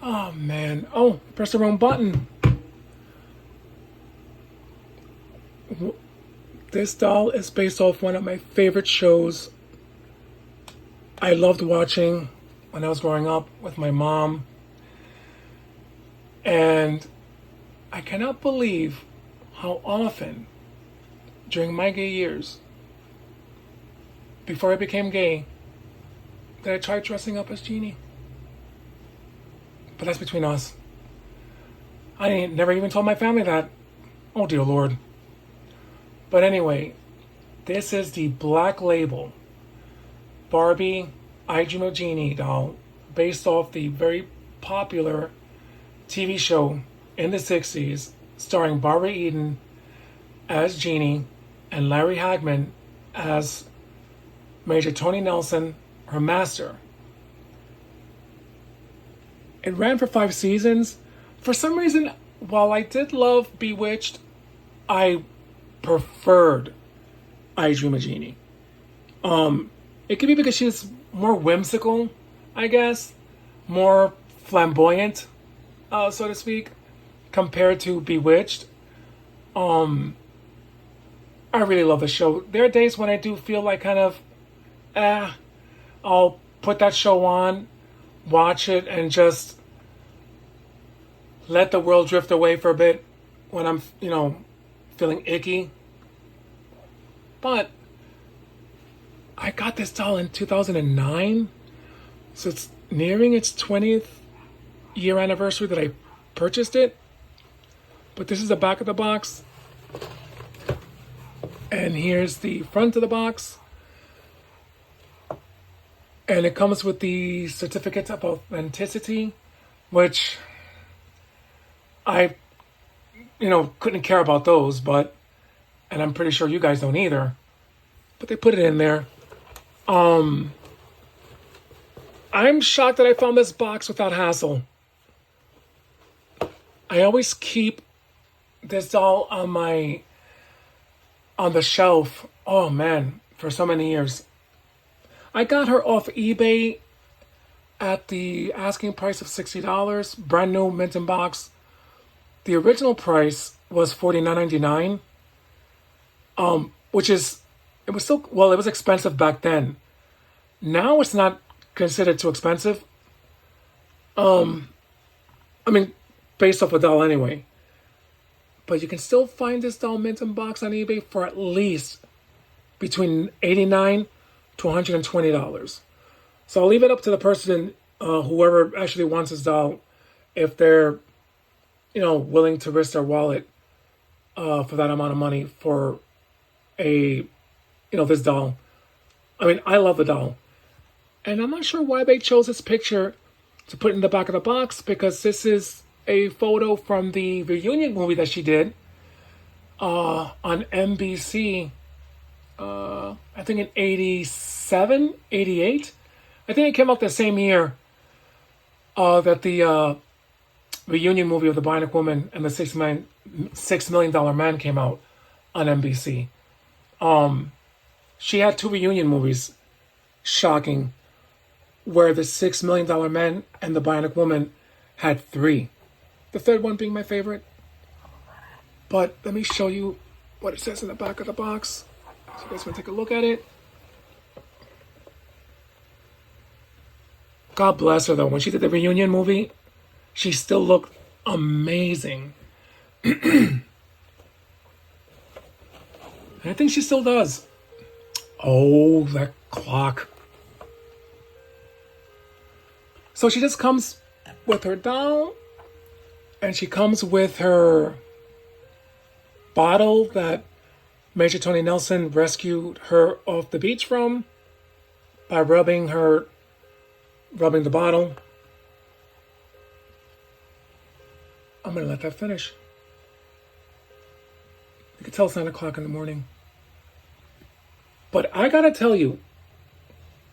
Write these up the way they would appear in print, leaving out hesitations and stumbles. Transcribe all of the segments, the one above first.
Oh man. Oh, press the wrong button. This doll is based off one of my favorite shows I loved watching when I was growing up with my mom. And I cannot believe how often during my gay years, before I became gay, that I tried dressing up as Jeannie. But that's between us. I never even told my family that. Oh dear Lord. But anyway, this is the Black Label Barbie I Dream of Jeannie doll based off the very popular TV show in the 60s starring Barbara Eden as Jeannie and Larry Hagman as Major Tony Nelson, her master. It ran for 5 seasons. For some reason, while I did love Bewitched, I preferred I Dream of Jeannie. It could be because she was more whimsical, I guess, more flamboyant, so to speak, compared to Bewitched. I really love the show. There are days when I do feel like kind of, I'll put that show on, watch it, and just let the world drift away for a bit when I'm, feeling icky. But I got this doll in 2009, so it's nearing its 20th year anniversary that I purchased it. But this is the back of the box, and here's the front of the box. And it comes with the certificate of authenticity, which I, couldn't care about those, and I'm pretty sure you guys don't either, but they put it in there. I'm shocked that I found this box without hassle. I always keep this doll on the shelf. Oh man, for so many years. I got her off eBay at the asking price of $60, brand new mint in box. The original price was $49.99, which is, it was still, well, it was expensive back then. Now it's not considered too expensive. I mean, based off a doll anyway. But you can still find this doll mint in box on eBay for at least between $89 to $120. So I'll leave it up to the person, whoever actually wants this doll, if they're, willing to risk their wallet for that amount of money for this doll. I mean, I love the doll. And I'm not sure why they chose this picture to put in the back of the box, because this is a photo from the reunion movie that she did on NBC, I think in 87, 88. I think it came out the same year that the reunion movie of the Bionic Woman and the $6 million Man came out on NBC. She had two reunion movies, shocking, where the $6 million Man and the Bionic Woman had three. The third one being my favorite. But let me show you what it says in the back of the box, so you guys can take a look at it. God bless her, though. When she did the reunion movie, she still looked amazing. And I think she still does. Oh, that clock. So she just comes with her doll, and she comes with her bottle that Major Tony Nelson rescued her off the beach from by rubbing the bottle. I'm going to let that finish. You can tell it's 9 o'clock in the morning. But I got to tell you,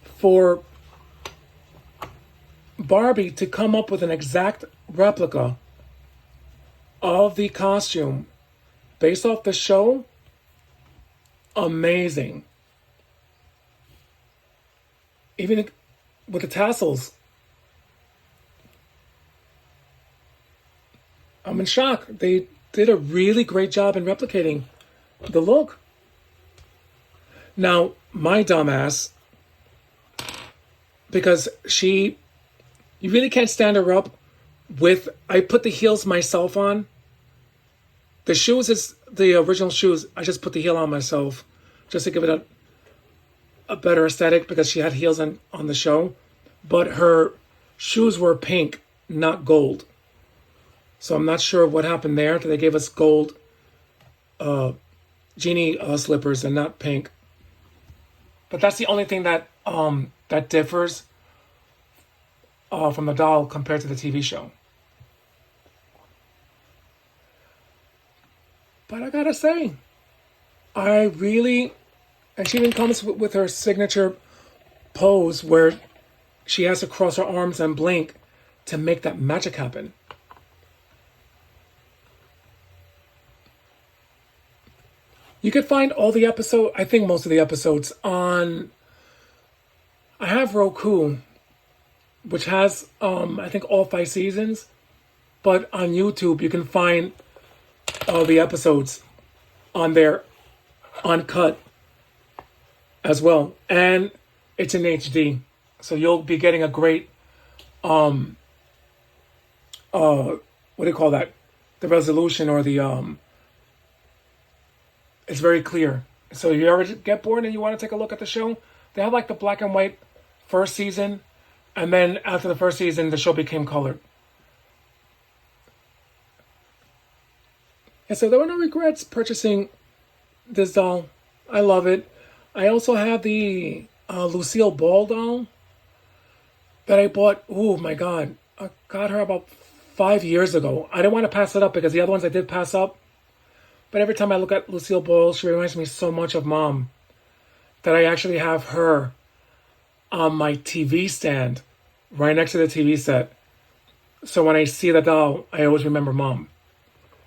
for Barbie to come up with an exact replica of the costume based off the show, amazing. Even with the tassels. I'm in shock. They did a really great job in replicating the look. Now, my dumbass, because you really can't stand her up I put the heels myself on. The shoes is the original shoes. I just put the heel on myself just to give it a better aesthetic because she had heels on the show. But her shoes were pink, not gold. So I'm not sure what happened there. They gave us gold Jeannie slippers and not pink. But that's the only thing that differs from the doll compared to the TV show. But I gotta say, and she even comes with her signature pose where she has to cross her arms and blink to make that magic happen. You could find all the episodes, I think most of the episodes, on. I have Roku, which has, I think, all 5 seasons. But on YouTube, you can find all the episodes on there, uncut as well. And it's in HD. So you'll be getting a great, what do you call that? The resolution or it's very clear. So if you ever get bored and you want to take a look at the show, they have like the black and white first season, and then after the first season, the show became colored. And so there were no regrets purchasing this doll. I love it. I also have the Lucille Ball doll that I bought. Oh my God. I got her about 5 years ago. I didn't want to pass it up because the other ones I did pass up. But every time I look at Lucille Ball, she reminds me so much of Mom that I actually have her on my TV stand right next to the TV set. So when I see the doll, I always remember Mom.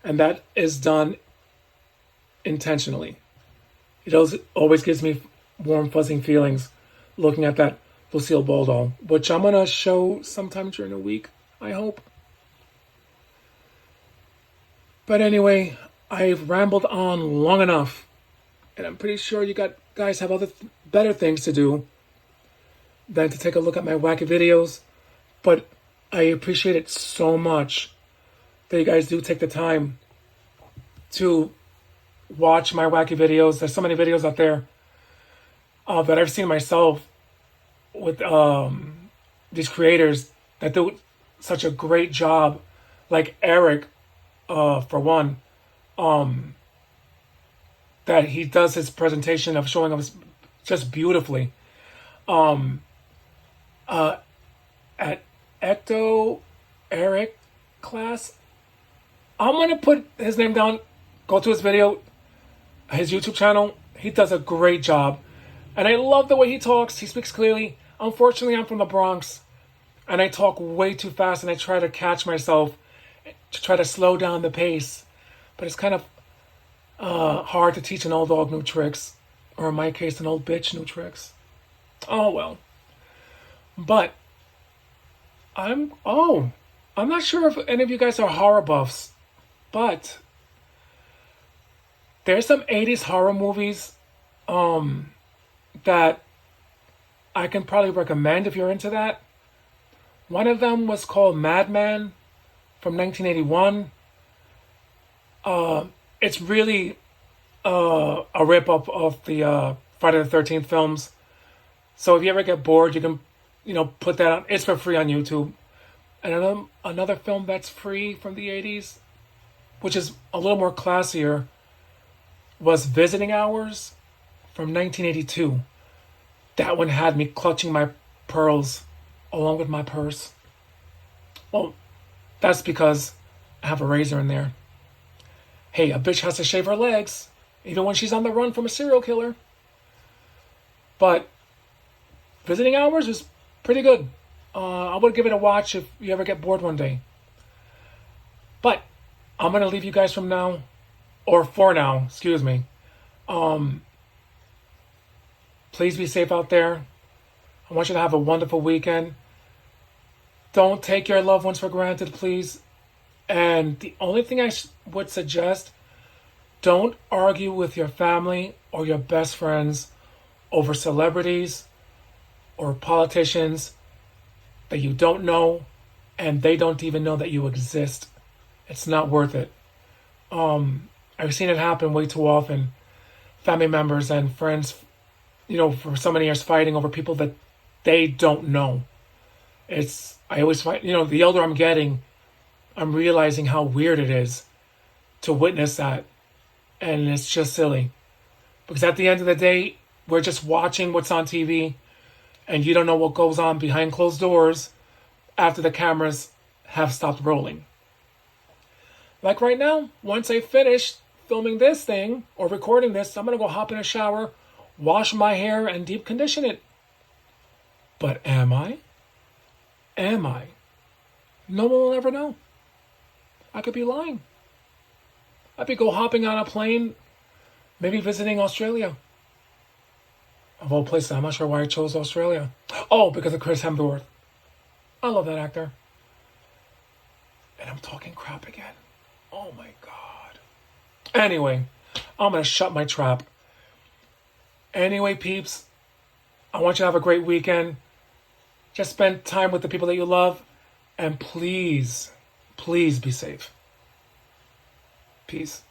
And that is done intentionally. It always gives me warm, fuzzy feelings looking at that Lucille Ball doll, which I'm going to show sometime during the week, I hope. But anyway, I've rambled on long enough, and I'm pretty sure you guys have other better things to do than to take a look at my wacky videos. But I appreciate it so much that you guys do take the time to watch my wacky videos. There's so many videos out there that I've seen myself with these creators that do such a great job, like Eric, for one. That he does his presentation of showing us just beautifully. At Ecto Eric class, I'm gonna put his name down. Go to his video, his YouTube channel. He does a great job, and I love the way he talks. He speaks clearly. Unfortunately, I'm from the Bronx, and I talk way too fast, and I try to catch myself to try to slow down the pace. But it's kind of hard to teach an old dog new tricks, or in my case, an old bitch new tricks. Oh well. But I'm not sure if any of you guys are horror buffs, but there's some 80s horror movies that I can probably recommend if you're into that. One of them was called Madman from 1981. It's really a rip-up of the Friday the 13th films. So if you ever get bored, you can, put that on. It's for free on YouTube. And another film that's free from the 80s, which is a little more classier, was Visiting Hours from 1982. That one had me clutching my pearls along with my purse. Well, that's because I have a razor in there. Hey, a bitch has to shave her legs, even when she's on the run from a serial killer. But Visiting Hours is pretty good. I would give it a watch if you ever get bored one day. But I'm going to leave you guys for now. Excuse me. Please be safe out there. I want you to have a wonderful weekend. Don't take your loved ones for granted, please. And the only thing I would suggest, don't argue with your family or your best friends over celebrities or politicians that you don't know and they don't even know that you exist. It's not worth it. I've seen it happen way too often. Family members and friends, for so many years fighting over people that they don't know. I always find, the older I'm getting, I'm realizing how weird it is to witness that. And it's just silly. Because at the end of the day, we're just watching what's on TV, and you don't know what goes on behind closed doors after the cameras have stopped rolling. Like right now, once I finish filming this thing or recording this, I'm going to go hop in a shower, wash my hair, and deep condition it. But am I? Am I? No one will ever know. I could be lying. I could go hopping on a plane, maybe visiting Australia. Of all places, I'm not sure why I chose Australia. Oh, because of Chris Hemsworth. I love that actor. And I'm talking crap again. Oh my God. Anyway, I'm going to shut my trap. Anyway, peeps, I want you to have a great weekend. Just spend time with the people that you love. And please, please be safe. Peace.